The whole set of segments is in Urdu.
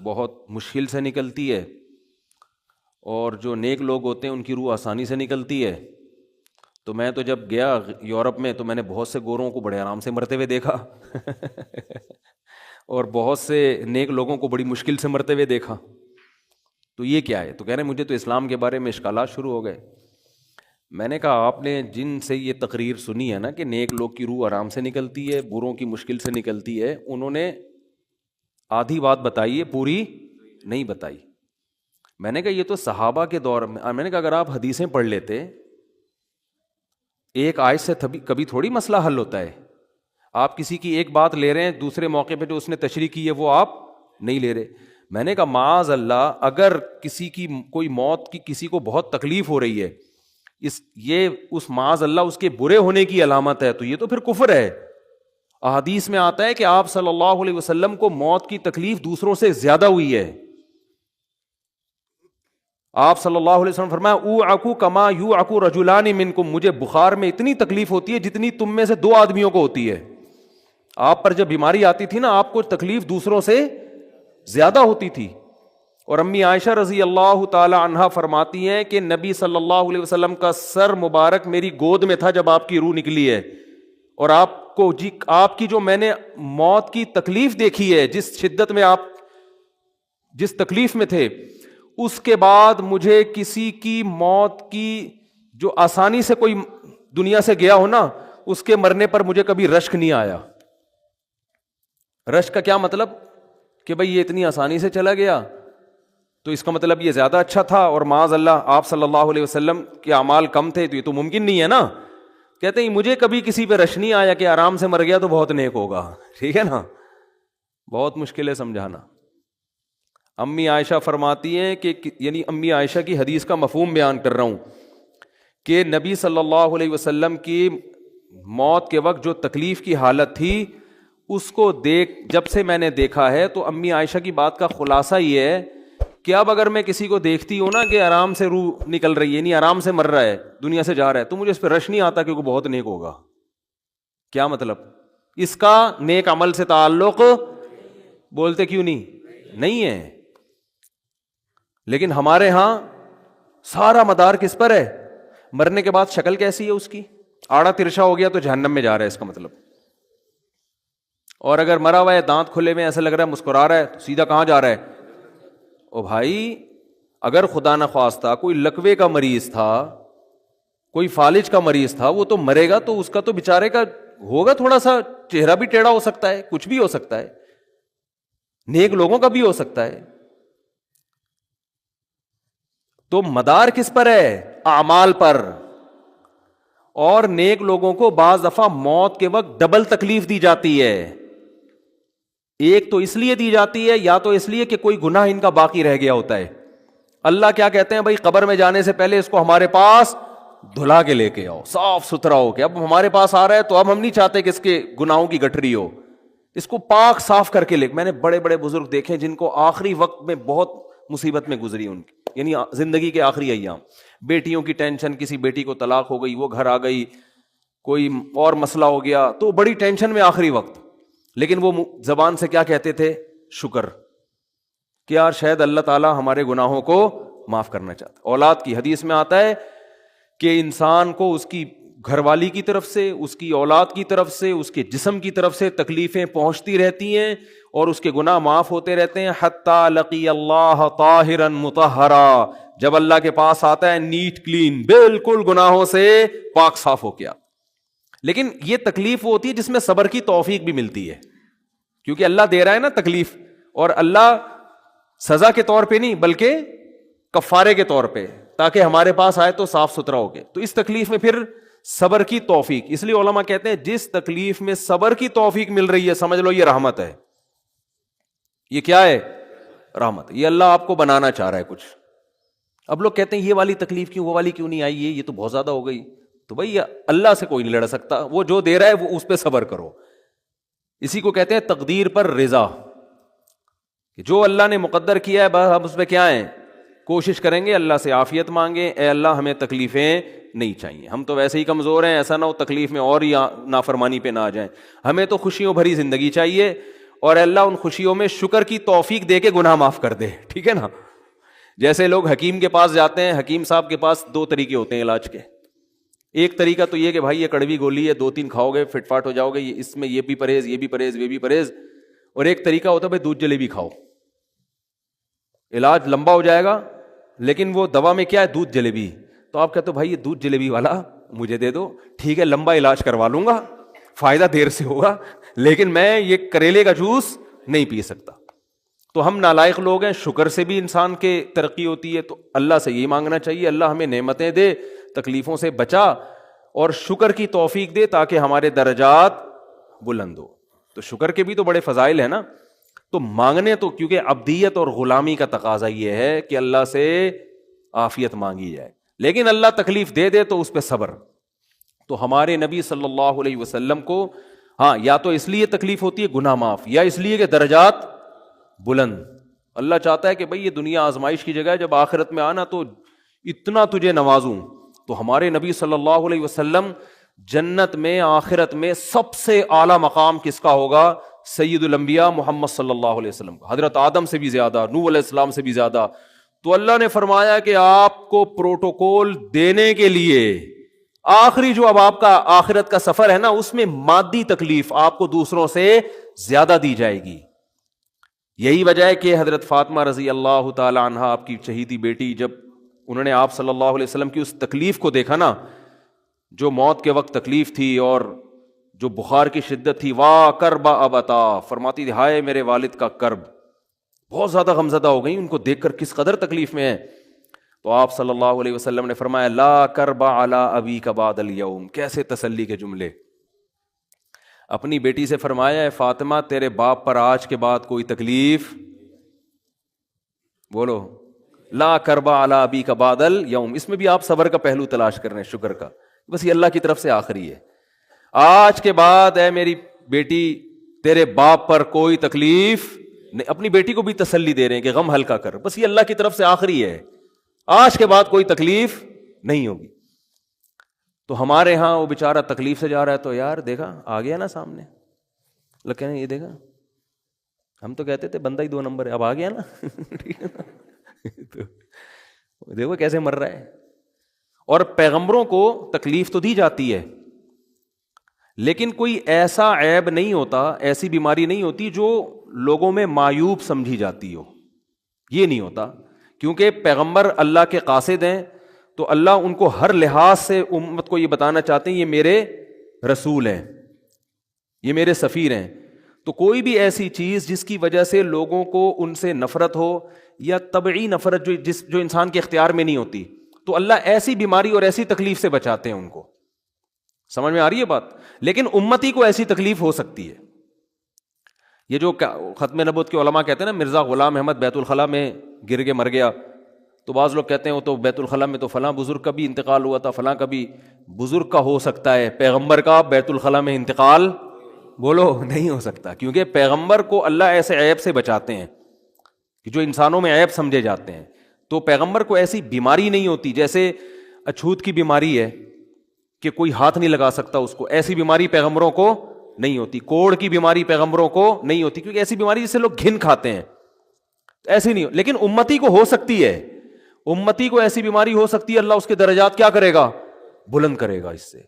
بہت مشکل سے نکلتی ہے، اور جو نیک لوگ ہوتے ہیں ان کی روح آسانی سے نکلتی ہے۔ تو میں تو جب گیا یورپ میں تو میں نے بہت سے گوروں کو بڑے آرام سے مرتے ہوئے دیکھا اور بہت سے نیک لوگوں کو بڑی مشکل سے مرتے ہوئے دیکھا۔ تو یہ کیا ہے؟ تو کہہ رہے ہیں مجھے تو اسلام کے بارے میں اشکالات شروع ہو گئے۔ میں نے کہا آپ نے جن سے یہ تقریر سنی ہے نا کہ نیک لوگ کی روح آرام سے نکلتی ہے، بروں کی مشکل سے نکلتی ہے، انہوں نے آدھی بات بتائی ہے، پوری نہیں بتائی۔ میں نے کہا یہ تو صحابہ کے دور میں نے کہا اگر آپ حدیثیں پڑھ لیتے، ایک آیت سے کبھی تھوڑی مسئلہ حل ہوتا ہے۔ آپ کسی کی ایک بات لے رہے ہیں، دوسرے موقع پہ جو اس نے تشریح کی ہے وہ آپ نہیں لے رہے۔ میں نے کہا معاذ اللہ، اگر کسی کی کوئی موت کی کسی کو بہت تکلیف ہو رہی ہے، یہ اس معاذ اللہ اس کے برے ہونے کی علامت ہے، تو یہ تو پھر کفر ہے۔ احادیث میں آتا ہے کہ آپ صلی اللہ علیہ وسلم کو موت کی تکلیف دوسروں سے زیادہ ہوئی ہے۔ آپ صلی اللہ علیہ وسلم فرمایا اوعکو کما یوعکو رجلان منکم، مجھے بخار میں اتنی تکلیف ہوتی ہے جتنی تم میں سے 2 آدمیوں کو ہوتی ہے۔ آپ پر جب بیماری آتی تھی نا، آپ کو تکلیف دوسروں سے زیادہ ہوتی تھی۔ اور امی عائشہ رضی اللہ تعالی عنہا فرماتی ہیں کہ نبی صلی اللہ علیہ وسلم کا سر مبارک میری گود میں تھا جب آپ کی روح نکلی ہے، اور آپ کی جو میں نے موت کی تکلیف دیکھی ہے، جس شدت میں آپ جس تکلیف میں تھے، اس کے بعد مجھے کسی کی موت کی جو آسانی سے کوئی دنیا سے گیا ہو نا، اس کے مرنے پر مجھے کبھی رشک نہیں آیا۔ رشک کا کیا مطلب؟ کہ بھئی یہ اتنی آسانی سے چلا گیا تو اس کا مطلب یہ زیادہ اچھا تھا، اور معاذ اللہ آپ صلی اللہ علیہ وسلم کے اعمال کم تھے، تو یہ تو ممکن نہیں ہے نا۔ کہتے ہیں مجھے کبھی کسی پہ رش نہیں آیا کہ آرام سے مر گیا تو بہت نیک ہوگا۔ ٹھیک ہے نا، بہت مشکل ہے سمجھانا۔ امی عائشہ فرماتی ہیں کہ یعنی امی عائشہ کی حدیث کا مفہوم بیان کر رہا ہوں کہ نبی صلی اللہ علیہ وسلم کی موت کے وقت جو تکلیف کی حالت تھی، اس کو جب سے میں نے دیکھا ہے، تو امی عائشہ کی بات کا خلاصہ یہ ہے کہ اب اگر میں کسی کو دیکھتی ہوں نا کہ آرام سے روح نکل رہی ہے، یعنی آرام سے مر رہا ہے، دنیا سے جا رہا ہے، تو مجھے اس پہ رش نہیں آتا کہ وہ بہت نیک ہوگا۔ کیا مطلب؟ اس کا نیک عمل سے تعلق بولتے کیوں نہیں ہے؟ لیکن ہمارے ہاں سارا مدار کس پر ہے؟ مرنے کے بعد شکل کیسی ہے اس کی؟ آڑا ترشا ہو گیا تو جہنم میں جا رہا ہے، اس کا مطلب۔ اور اگر مرا ہوا ہے، دانت کھلے میں، ایسا لگ رہا ہے مسکرا رہا ہے، تو سیدھا کہاں جا رہا ہے؟ او بھائی، اگر خدا نہ خواستہ کوئی لکوے کا مریض تھا، کوئی فالج کا مریض تھا، وہ تو مرے گا تو اس کا تو بیچارے کا ہوگا تھوڑا سا چہرہ بھی ٹیڑھا ہو سکتا ہے، کچھ بھی ہو سکتا ہے، نیک لوگوں کا بھی ہو سکتا ہے۔ تو مدار کس پر ہے؟ اعمال پر۔ اور نیک لوگوں کو بعض دفعہ موت کے وقت ڈبل تکلیف دی جاتی ہے۔ ایک تو اس لیے دی جاتی ہے، یا تو اس لیے کہ کوئی گناہ ان کا باقی رہ گیا ہوتا ہے۔ اللہ کیا کہتے ہیں؟ بھائی قبر میں جانے سے پہلے اس کو ہمارے پاس دھلا کے لے کے آؤ، صاف ستھرا ہو کے۔ اب ہمارے پاس آ رہا ہے تو اب ہم نہیں چاہتے کہ اس کے گناہوں کی گٹھری ہو، اس کو پاک صاف کر کے لے۔ میں نے بڑے بڑے بزرگ دیکھے جن کو آخری وقت میں بہت مصیبت میں گزری ان کی، یعنی زندگی کے آخری ایام، بیٹیوں کی ٹینشن، کسی بیٹی کو طلاق ہو گئی، وہ گھر آ گئی، کوئی اور مسئلہ ہو گیا، تو بڑی ٹینشن میں آخری وقت، لیکن وہ زبان سے کیا کہتے تھے؟ شکر، کہ یار شاید اللہ تعالیٰ ہمارے گناہوں کو معاف کرنا چاہتا۔ اولاد کی حدیث میں آتا ہے کہ انسان کو اس کی گھر والی کی طرف سے، اس کی اولاد کی طرف سے، اس کے جسم کی طرف سے تکلیفیں پہنچتی رہتی ہیں، اور اس کے گناہ معاف ہوتے رہتے ہیں، حتی لقی اللہ طاہرا مطہرا، جب اللہ کے پاس آتا ہے نیٹ کلین، بالکل گناہوں سے پاک صاف ہو گیا۔ لیکن یہ تکلیف وہ ہوتی ہے جس میں صبر کی توفیق بھی ملتی ہے، کیونکہ اللہ دے رہا ہے نا تکلیف، اور اللہ سزا کے طور پہ نہیں بلکہ کفارے کے طور پہ، تاکہ ہمارے پاس آئے تو صاف ستھرا ہو گئے۔ تو اس تکلیف میں پھر صبر کی توفیق، اس لیے علماء کہتے ہیں جس تکلیف میں صبر کی توفیق مل رہی ہے، سمجھ لو یہ رحمت ہے۔ یہ کیا ہے؟ رحمت۔ یہ اللہ آپ کو بنانا چاہ رہا ہے کچھ۔ اب لوگ کہتے ہیں یہ والی تکلیف کیوں، وہ والی کیوں نہیں آئی، یہ تو بہت زیادہ ہو گئی۔ تو بھائی اللہ سے کوئی نہیں لڑ سکتا، وہ جو دے رہا ہے وہ اس پہ صبر کرو۔ اسی کو کہتے ہیں تقدیر پر رضا، کہ جو اللہ نے مقدر کیا ہے بس ہم اس پہ کیا ہیں، کوشش کریں گے، اللہ سے عافیت مانگیں، اے اللہ ہمیں تکلیفیں نہیں چاہیے، ہم تو ویسے ہی کمزور ہیں، ایسا نہ ہو تکلیف میں اور ہی نافرمانی پہ نہ آ جائیں، ہمیں تو خوشیوں بھری زندگی چاہیے، اور اللہ ان خوشیوں میں شکر کی توفیق دے کے گناہ معاف کر دے. ٹھیک ہے نا. جیسے لوگ حکیم کے پاس جاتے ہیں, حکیم صاحب کے پاس 2 طریقے ہوتے ہیں علاج کے. ایک طریقہ تو یہ کہ بھائی یہ کڑوی گولی ہے, 2-3 کھاؤ گے فٹ فاٹ ہو جاؤ گے, اس میں یہ بھی پرہیز, یہ بھی پرہیز, یہ بھی پرہیز. اور ایک طریقہ ہوتا ہے بھائی دودھ جلیبی کھاؤ, علاج لمبا ہو جائے گا, لیکن وہ دوا میں کیا ہے, دودھ جلیبی. تو آپ کہتے ہو بھائی یہ دودھ جلیبی والا مجھے دے دو, ٹھیک ہے لمبا علاج کروا لوں گا, فائدہ دیر سے ہوگا, لیکن میں یہ کریلے کا جوس نہیں پی سکتا. تو ہم نالائق لوگ ہیں. شکر سے بھی انسان کے ترقی ہوتی ہے, تو اللہ سے یہی مانگنا چاہیے اللہ ہمیں نعمتیں دے, تکلیفوں سے بچا, اور شکر کی توفیق دے تاکہ ہمارے درجات بلند ہو. تو شکر کے بھی تو بڑے فضائل ہیں نا. تو مانگنے تو, کیونکہ عبدیت اور غلامی کا تقاضا یہ ہے کہ اللہ سے عافیت مانگی جائے, لیکن اللہ تکلیف دے دے تو اس پہ صبر. تو ہمارے نبی صلی اللہ علیہ وسلم کو ہاں یا تو اس لیے تکلیف ہوتی ہے گناہ معاف, یا اس لیے کہ درجات بلند. اللہ چاہتا ہے کہ بھئی یہ دنیا آزمائش کی جگہ ہے, جب آخرت میں آنا تو اتنا تجھے نوازوں. تو ہمارے نبی صلی اللہ علیہ وسلم جنت میں آخرت میں سب سے اعلیٰ مقام کس کا ہوگا؟ سید الانبیاء محمد صلی اللہ علیہ وسلم کا, حضرت آدم سے بھی زیادہ, نوح علیہ السلام سے بھی زیادہ. تو اللہ نے فرمایا کہ آپ کو پروٹوکول دینے کے لیے آخری جو اب آپ کا آخرت کا سفر ہے نا, اس میں مادی تکلیف آپ کو دوسروں سے زیادہ دی جائے گی. یہی وجہ ہے کہ حضرت فاطمہ رضی اللہ تعالی عنہ, آپ کی شہیدی بیٹی, جب انہوں نے آپ صلی اللہ علیہ وسلم کی اس تکلیف کو دیکھا نا, جو موت کے وقت تکلیف تھی اور جو بخار کی شدت تھی, واہ کرب ابتا, فرماتی تھی ہائے میرے والد کا کرب. بہت زیادہ غمزدہ ہو گئی ان کو دیکھ کر کس قدر تکلیف میں ہے. تو آپ صلی اللہ علیہ وسلم نے فرمایا لا کرب علی ابیک بعد الیوم. کیسے تسلی کے جملے. اپنی بیٹی سے فرمایا ہے فاطمہ تیرے باپ پر آج کے بعد کوئی تکلیف, بولو لا کرب علی ابیک بعد الیوم. اس میں بھی آپ صبر کا پہلو تلاش کر رہے ہیں, شکر کا, بس یہ اللہ کی طرف سے آخری ہے. آج کے بعد اے میری بیٹی تیرے باپ پر کوئی تکلیف نہیں. اپنی بیٹی کو بھی تسلی دے رہے ہیں کہ غم ہلکا کر, بس یہ اللہ کی طرف سے آخری ہے, آج کے بعد کوئی تکلیف نہیں ہوگی. تو ہمارے ہاں وہ بیچارہ تکلیف سے جا رہا ہے, تو یار دیکھا آ گیا نا سامنے, لوگ کہنے یہ دیکھا, ہم تو کہتے تھے بندہ ہی 2 نمبر ہے, اب آ گیا نا. تو دیکھو کیسے مر رہا ہے. اور پیغمبروں کو تکلیف تو دی جاتی ہے, لیکن کوئی ایسا عیب نہیں ہوتا, ایسی بیماری نہیں ہوتی جو لوگوں میں معیوب سمجھی جاتی ہو. یہ نہیں ہوتا, کیونکہ پیغمبر اللہ کے قاصد ہیں, تو اللہ ان کو ہر لحاظ سے امت کو یہ بتانا چاہتے ہیں یہ میرے رسول ہیں, یہ میرے سفیر ہیں. تو کوئی بھی ایسی چیز جس کی وجہ سے لوگوں کو ان سے نفرت ہو, یا طبعی نفرت جو انسان کے اختیار میں نہیں ہوتی, تو اللہ ایسی بیماری اور ایسی تکلیف سے بچاتے ہیں ان کو. سمجھ میں آ رہی ہے بات؟ لیکن امتی کو ایسی تکلیف ہو سکتی ہے. یہ جو ختم نبوت کے علماء کہتے ہیں نا مرزا غلام احمد بیت الخلاء میں گر کے مر گیا, تو بعض لوگ کہتے ہیں وہ تو بیت الخلاء میں تو فلاں بزرگ کا بھی انتقال ہوا تھا, فلاں کا بھی. بزرگ کا ہو سکتا ہے, پیغمبر کا بیت الخلاء میں انتقال بولو نہیں ہو سکتا, کیونکہ پیغمبر کو اللہ ایسے عیب سے بچاتے ہیں کہ جو انسانوں میں عیب سمجھے جاتے ہیں. تو پیغمبر کو ایسی بیماری نہیں ہوتی, جیسے اچھوت کی بیماری ہے کہ کوئی ہاتھ نہیں لگا سکتا اس کو, ایسی بیماری پیغمبروں کو نہیں ہوتی. کوڑ کی بیماری پیغمبروں کو نہیں ہوتی, کیونکہ ایسی بیماری جس سے لوگ گھن کھاتے ہیں, ایسی نہیں. لیکن امتی کو ہو سکتی ہے, امتی کو ایسی بیماری ہو سکتی ہے, اللہ اس کے درجات کیا کرے گا؟ بلند کرے گا اس سے.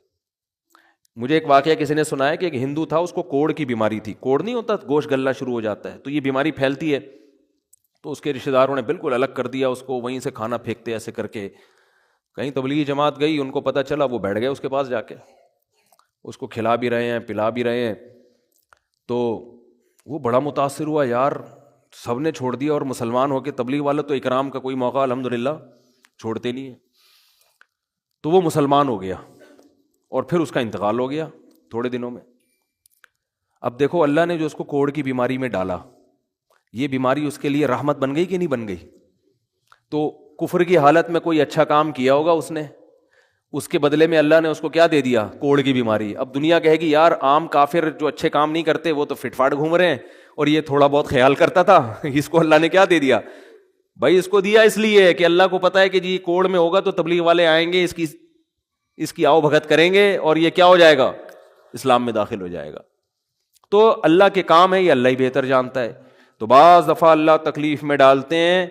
مجھے ایک واقعہ کسی نے سنایا کہ ایک ہندو تھا, اس کو کوڑ کی بیماری تھی. کوڑ نہیں ہوتا, گوشت گلنا شروع ہو جاتا ہے, تو یہ بیماری پھیلتی ہے. تو اس کے رشتہ داروں نے بالکل الگ کر دیا اس کو, وہیں سے کھانا پھینکتے ایسے کر کے. کہیں تبلیغی جماعت گئی, ان کو پتہ چلا, وہ بیٹھ گئے اس کے پاس جا کے, اس کو کھلا بھی رہے ہیں پلا بھی رہے ہیں. تو وہ بڑا متاثر ہوا, یار سب نے چھوڑ دیا, اور مسلمان ہو کے تبلیغ والا تو اکرام کا کوئی موقع الحمدللہ چھوڑتے نہیں ہیں. تو وہ مسلمان ہو گیا, اور پھر اس کا انتقال ہو گیا تھوڑے دنوں میں. اب دیکھو اللہ نے جو اس کو کوڑ کی بیماری میں ڈالا, یہ بیماری اس کے لیے رحمت بن گئی کہ نہیں بن گئی؟ تو کفر کی حالت میں کوئی اچھا کام کیا ہوگا اس نے, اس کے بدلے میں اللہ نے اس کو کیا دے دیا؟ کوڑ کی بیماری. اب دنیا کہے گی یار عام کافر جو اچھے کام نہیں کرتے وہ تو فٹ فاٹ گھوم رہے ہیں, اور یہ تھوڑا بہت خیال کرتا تھا, اس کو اللہ نے کیا دے دیا؟ بھائی اس کو دیا اس لیے کہ اللہ کو پتا ہے کہ جی کوڑ میں ہوگا تو تبلیغ والے آئیں گے, اس کی آؤ بھگت کریں گے, اور یہ کیا ہو جائے گا؟ اسلام میں داخل ہو جائے گا. تو اللہ کے کام ہے، یہ اللہ ہی بہتر جانتا ہے. تو بعض دفعہ اللہ تکلیف میں ڈالتے ہیں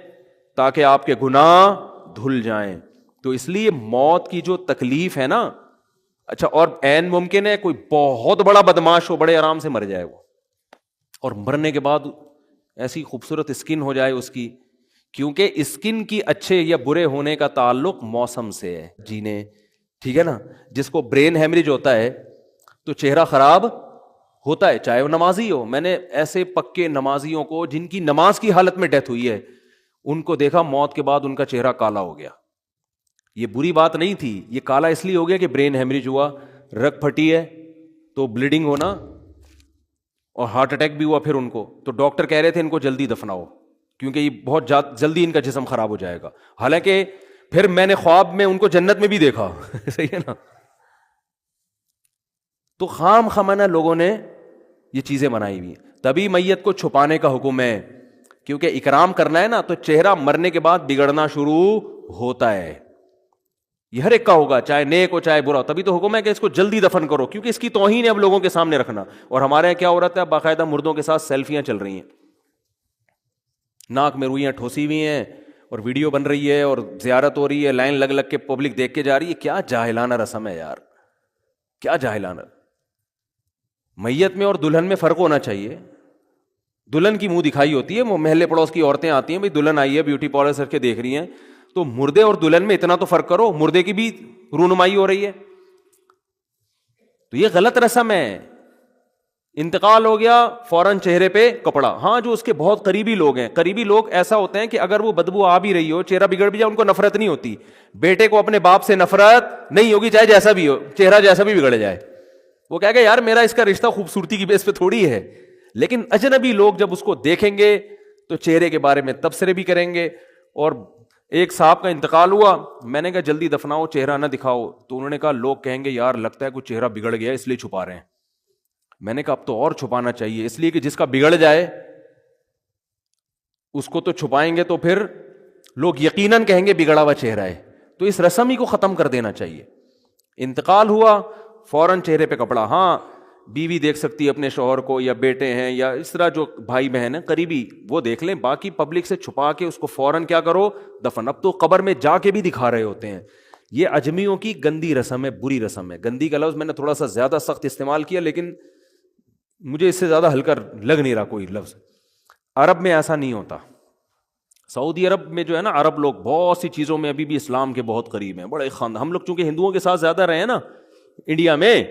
تاکہ آپ کے گناہ دھل جائیں. تو اس لیے موت کی جو تکلیف ہے نا، اچھا، اور عین ممکن ہے کوئی بہت بڑا بدماش ہو، بڑے آرام سے مر جائے وہ، اور مرنے کے بعد ایسی خوبصورت اسکن ہو جائے اس کی، کیونکہ اسکن کی اچھے یا برے ہونے کا تعلق موسم سے ہے. جینے ٹھیک ہے نا، جس کو برین ہیمریج ہوتا ہے تو چہرہ خراب ہوتا ہے، چاہے وہ نمازی ہو. میں نے ایسے پکے نمازیوں کو جن کی نماز کی حالت میں ڈیتھ ہوئی ہے، ان کو دیکھا موت کے بعد ان کا چہرہ کالا ہو گیا. یہ بری بات نہیں تھی، یہ کالا اس لیے ہو گیا کہ برین ہیمریج ہوا، رگ پھٹی ہے تو بلیڈنگ ہونا، اور ہارٹ اٹیک بھی ہوا پھر ان کو. تو ڈاکٹر کہہ رہے تھے ان کو جلدی دفناؤ کیونکہ یہ بہت جلدی ان کا جسم خراب ہو جائے گا. حالانکہ پھر میں نے خواب میں ان کو جنت میں بھی دیکھا. صحیح ہے نا. تو خام خمانہ لوگوں نے یہ چیزیں بنائی ہوئی. تبھی میت کو چھپانے کا حکم ہے، کیونکہ اکرام کرنا ہے نا، تو چہرہ مرنے کے بعد بگڑنا شروع ہوتا ہے. یہ ہر ایک کا ہوگا، چاہے نیک ہو چاہے برا ہو. تبھی تو حکم ہے کہ اس کو جلدی دفن کرو، کیونکہ اس کی توہین ہے اب لوگوں کے سامنے رکھنا. اور ہمارے یہاں کیا ہو رہا ہے، باقاعدہ مردوں کے ساتھ سیلفیاں چل رہی ہیں، ناک میں روئیاں ٹھوسی ہوئی ہیں، اور ویڈیو بن رہی ہے، اور زیارت ہو رہی ہے، لائن لگ لگ کے پبلک دیکھ کے جا رہی ہے. کیا جاہلانہ رسم ہے یار، کیا جاہلانہ. میت میں اور دلہن میں فرق ہونا چاہیے. دلہن کی منہ دکھائی ہوتی ہے، وہ محلے پڑوس کی عورتیں آتی ہیں، بھائی دلہن آئی ہے بیوٹی پارلر سر کے دیکھ رہی ہیں. تو مردے اور دلہن میں اتنا تو فرق کرو، مردے کی بھی رونمائی ہو رہی ہے. تو یہ غلط رسم ہے. انتقال ہو گیا فوراً چہرے پہ کپڑا. ہاں جو اس کے بہت قریبی لوگ ہیں، قریبی لوگ ایسا ہوتے ہیں کہ اگر وہ بدبو آ بھی رہی ہو، چہرہ بگڑ بھی جائے، ان کو نفرت نہیں ہوتی. بیٹے کو اپنے باپ سے نفرت نہیں ہوگی، چاہے جیسا بھی ہو، چہرہ جیسا بھی بگڑ جائے. وہ کہے گا یار میرا اس کا رشتہ خوبصورتی کی بیس پہ تھوڑی ہے. لیکن اجنبی لوگ جب اس کو دیکھیں گے تو چہرے کے بارے میں تبصرے بھی کریں گے. اور ایک صاحب کا انتقال ہوا، میں نے کہا جلدی دفناؤ، چہرہ نہ دکھاؤ. تو انہوں نے کہا لوگ کہیں گے یار لگتا ہے کوئی چہرہ بگڑ گیا اس لیے چھپا رہے ہیں. میں نے کہا اب تو اور چھپانا چاہیے، اس لیے کہ جس کا بگڑ جائے اس کو تو چھپائیں گے تو پھر لوگ یقیناً کہیں گے بگڑا ہوا چہرہ ہے. تو اس رسم ہی کو ختم کر دینا چاہیے. انتقال ہوا فوراً چہرے پہ کپڑا. ہاں بیوی دیکھ سکتی ہے اپنے شوہر کو، یا بیٹے ہیں، یا اس طرح جو بھائی بہن ہیں قریبی، وہ دیکھ لیں. باقی پبلک سے چھپا کے اس کو فوراً کیا کرو، دفن. اب تو قبر میں جا کے بھی دکھا رہے ہوتے ہیں. یہ اجمیوں کی گندی رسم ہے، بری رسم ہے. گندی کا لفظ میں نے تھوڑا سا زیادہ سخت استعمال کیا، لیکن مجھے اس سے زیادہ ہلکا لگ نہیں رہا کوئی لفظ. عرب میں ایسا نہیں ہوتا. سعودی عرب میں جو ہے نا، عرب لوگ بہت سی چیزوں میں ابھی بھی اسلام کے بہت قریب ہیں، بڑے خاندان. ہم لوگ چونکہ ہندوؤں کے ساتھ زیادہ رہے ہیں نا انڈیا میں،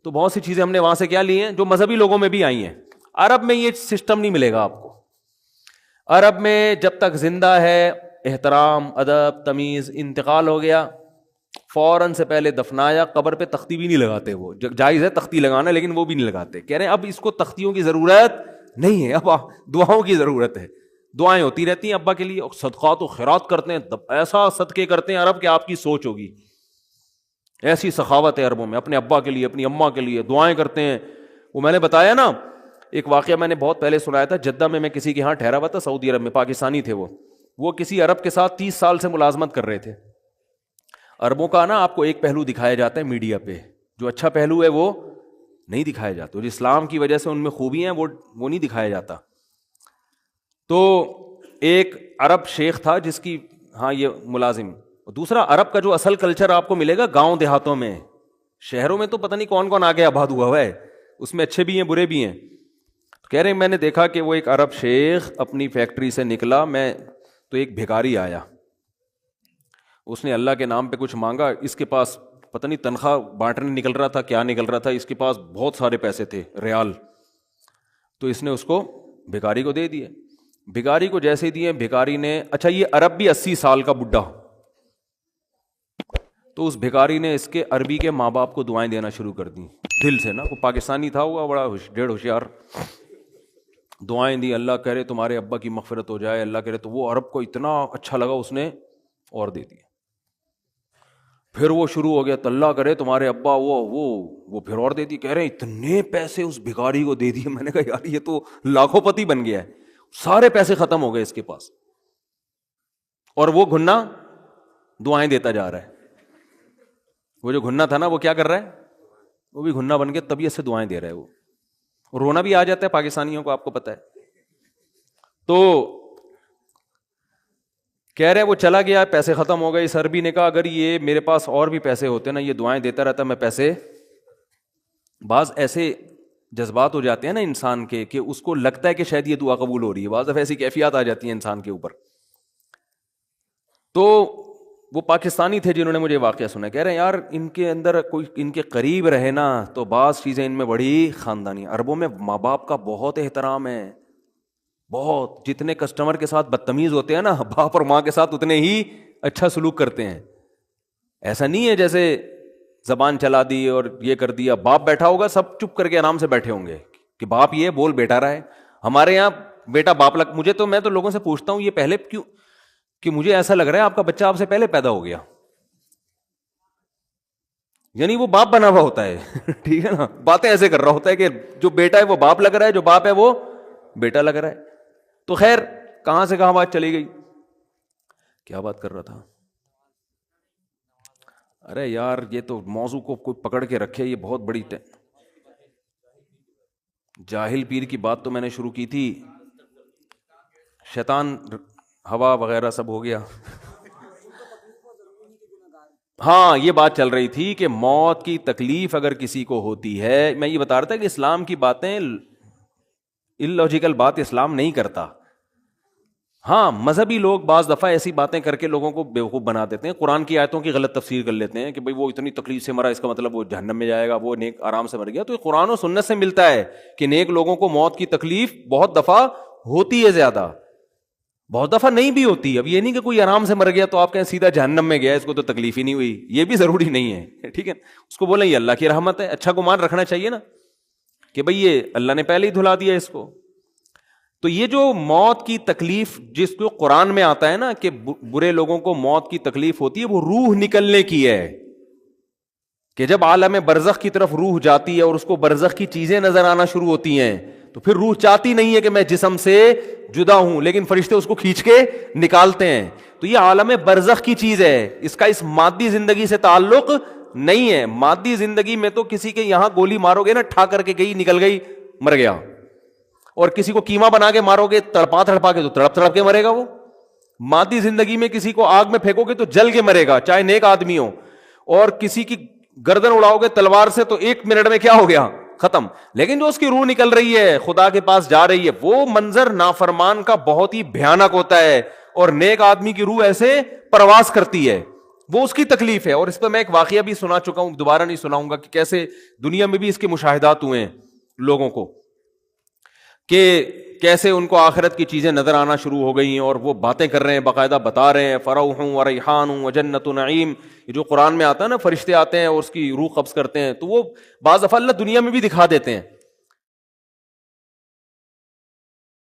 تو بہت سی چیزیں ہم نے وہاں سے کیا لی ہیں جو مذہبی لوگوں میں بھی آئی ہیں. عرب میں یہ سسٹم نہیں ملے گا آپ کو. عرب میں جب تک زندہ ہے احترام، ادب، تمیز. انتقال ہو گیا فوراً سے پہلے دفنایا. قبر پہ تختی بھی نہیں لگاتے. وہ جائز ہے تختی لگانا، لیکن وہ بھی نہیں لگاتے. کہہ رہے ہیں اب اس کو تختیوں کی ضرورت نہیں ہے، اب دعاؤں کی ضرورت ہے. دعائیں ہوتی رہتی ہیں ابا کے لیے، صدقات و خیرات کرتے ہیں. ایسا صدقے کرتے ہیں عرب کہ آپ کی سوچ ہوگی. ایسی سخاوت ہے عربوں میں، اپنے ابا کے لیے، اپنی اماں کے لیے دعائیں کرتے ہیں. وہ میں نے بتایا نا ایک واقعہ، میں نے بہت پہلے سنایا تھا. جدہ میں کسی کے ہاں ٹھہرا ہوا تھا، سعودی عرب میں، پاکستانی تھے. وہ کسی عرب کے ساتھ 30 سال سے ملازمت کر رہے تھے. عربوں کا نا آپ کو ایک پہلو دکھایا جاتا ہے میڈیا پہ، جو اچھا پہلو ہے وہ نہیں دکھایا جاتا. جو اسلام کی وجہ سے ان میں خوبی ہیں وہ نہیں دکھایا جاتا. تو ایک عرب شیخ تھا جس کی ہاں یہ ملازم. دوسرا عرب کا جو اصل کلچر آپ کو ملے گا گاؤں دیہاتوں میں. شہروں میں تو پتہ نہیں کون کون آگے آباد ہوا ہے، اس میں اچھے بھی ہیں برے بھی ہیں. کہہ رہے ہیں میں نے دیکھا کہ وہ ایک عرب شیخ اپنی فیکٹری سے نکلا، میں تو ایک بھکاری آیا. اس نے اللہ کے نام پہ کچھ مانگا. اس کے پاس پتہ نہیں تنخواہ بانٹنے نکل رہا تھا کیا نکل رہا تھا، اس کے پاس بہت سارے پیسے تھے ریال. تو اس نے اس کو بھکاری کو دے دیے. بھکاری کو جیسے ہی دیے، بھکاری نے، اچھا یہ عرب بھی 80 سال کا بڈھا، تو اس بھکاری نے اس کے عربی کے ماں باپ کو دعائیں دینا شروع کر دی دل سے نا. وہ پاکستانی تھا، وہ بڑا ڈیڑھ ہوشیار. دعائیں دی، اللہ کرے تمہارے ابا کی مغفرت ہو جائے، اللہ کرے. تو وہ عرب کو اتنا اچھا لگا، اس نے اور دے دیا. پھر وہ شروع ہو گیا، تو اللہ کرے تمہارے ابا وہ پھر اور دے دی. کہہ رہے ہیں اتنے پیسے اس بھکاری کو دے دیے. میں نے کہا یار یہ تو لاکھوں پتی بن گیا ہے. سارے پیسے ختم ہو گئے اس کے پاس، اور وہ گھنا دعائیں دیتا جا رہا ہے. وہ جو گھنا تھا نا وہ کیا کر رہا ہے، وہ بھی گھنا بن کے طبیعت سے دعائیں دے رہا ہے وہ. رونا بھی آ جاتا ہے پاکستانیوں کو, آپ کو پتا ہے. تو کہہ رہے وہ چلا گیا, پیسے ختم ہو گئے. سر بھی نے کہا اگر یہ میرے پاس اور بھی پیسے ہوتے نا, یہ دعائیں دیتا رہتا میں پیسے. بعض ایسے جذبات ہو جاتے ہیں نا انسان کے کہ اس کو لگتا ہے کہ شاید یہ دعا قبول ہو رہی ہے, بعض دفعہ ایسی کیفیات آ جاتی ہیں انسان کے اوپر. تو وہ پاکستانی تھے جنہوں نے مجھے واقعہ سنا, کہہ رہے ہیں یار ان کے اندر کوئی ان کے قریب رہے نا تو بعض چیزیں ان میں بڑی خاندانی. عربوں میں ماں باپ کا بہت احترام ہے, بہت. جتنے کسٹمر کے ساتھ بدتمیز ہوتے ہیں نا, باپ اور ماں کے ساتھ اتنے ہی اچھا سلوک کرتے ہیں. ایسا نہیں ہے جیسے زبان چلا دی اور یہ کر دیا. باپ بیٹھا ہوگا سب چپ کر کے آرام سے بیٹھے ہوں گے کہ باپ یہ بول بیٹا رہا ہے. ہمارے یہاں بیٹا باپ مجھے تو, میں تو لوگوں سے پوچھتا ہوں یہ پہلے کیوں, کہ مجھے ایسا لگ رہا ہے آپ کا بچہ آپ سے پہلے پیدا ہو گیا, یعنی وہ باپ بنا ہوا ہوتا ہے. ٹھیک ہے نا, باتیں ایسے کر رہا ہوتا ہے کہ جو بیٹا ہے وہ باپ لگ رہا ہے, جو باپ ہے وہ بیٹا لگ رہا ہے. تو خیر کہاں سے کہاں بات چلی گئی, کیا بات کر رہا تھا. ارے یار یہ تو موضوع کو کوئی پکڑ کے رکھے, یہ بہت بڑی جاہل پیر کی بات تو میں نے شروع کی تھی, شیطان ہوا وغیرہ سب ہو گیا. ہاں یہ بات چل رہی تھی کہ موت کی تکلیف اگر کسی کو ہوتی ہے, میں یہ بتا رہا تھا کہ اسلام کی باتیں اللاجیکل بات اسلام نہیں کرتا. ہاں مذہبی لوگ بعض دفعہ ایسی باتیں کر کے لوگوں کو بیوقوف بنا دیتے ہیں, قرآن کی آیتوں کی غلط تفسیر کر لیتے ہیں کہ بھئی وہ اتنی تکلیف سے مرا اس کا مطلب وہ جہنم میں جائے گا, وہ نیک آرام سے مر گیا. تو یہ قرآن و سنت سے ملتا ہے کہ نیک لوگوں کو موت کی تکلیف بہت دفعہ ہوتی ہے, زیادہ بہت دفعہ نہیں بھی ہوتی. اب یہ نہیں کہ کوئی آرام سے مر گیا تو آپ کہیں سیدھا جہنم میں گیا, اس کو تو تکلیف ہی نہیں ہوئی, یہ بھی ضروری نہیں ہے. ٹھیک ہے, اس کو بولیں یہ اللہ کی رحمت ہے, اچھا گمان رکھنا چاہیے نا کہ بھئی یہ اللہ نے پہلے ہی دھلا دیا اس کو. تو یہ جو موت کی تکلیف جس کو قرآن میں آتا ہے نا کہ برے لوگوں کو موت کی تکلیف ہوتی ہے, وہ روح نکلنے کی ہے, کہ جب عالم برزخ کی طرف روح جاتی ہے اور اس کو برزخ کی چیزیں نظر آنا شروع ہوتی ہیں تو پھر روح چاہتی نہیں ہے کہ میں جسم سے جدا ہوں, لیکن فرشتے اس کو کھینچ کے نکالتے ہیں. تو یہ عالم برزخ کی چیز ہے, اس کا اس مادی زندگی سے تعلق نہیں ہے. مادی زندگی میں تو کسی کے یہاں گولی مارو گے نا, ٹھا کر کے گئی, نکل گئی, مر گیا. اور کسی کو کیما بنا کے مارو گے تڑپا تڑپا کے تو تڑپ تڑپ کے مرے گا وہ. مادی زندگی میں کسی کو آگ میں پھینکو گے تو جل کے مرے گا, چاہے نیک آدمی ہو. اور کسی کی گردن اڑاؤ گے تلوار سے تو 1 منٹ میں کیا ہو گیا, ختم. لیکن جو اس کی روح نکل رہی ہے, خدا کے پاس جا رہی ہے, وہ منظر نافرمان کا بہت ہی بھیانک ہوتا ہے. اور نیک آدمی کی روح ایسے پرواز کرتی ہے, وہ اس کی تکلیف ہے. اور اس پہ میں ایک واقعہ بھی سنا چکا ہوں, دوبارہ نہیں سناؤں گا, کہ کیسے دنیا میں بھی اس کے مشاہدات ہوئے ہیں لوگوں کو, کہ کیسے ان کو آخرت کی چیزیں نظر آنا شروع ہو گئی ہیں اور وہ باتیں کر رہے ہیں, باقاعدہ بتا رہے ہیں فروح و ریحان و جنت نعیم. یہ جو قرآن میں آتا ہے نا, فرشتے آتے ہیں اور اس کی روح قبض کرتے ہیں, تو وہ بعض دفعہ اللہ دنیا میں بھی دکھا دیتے ہیں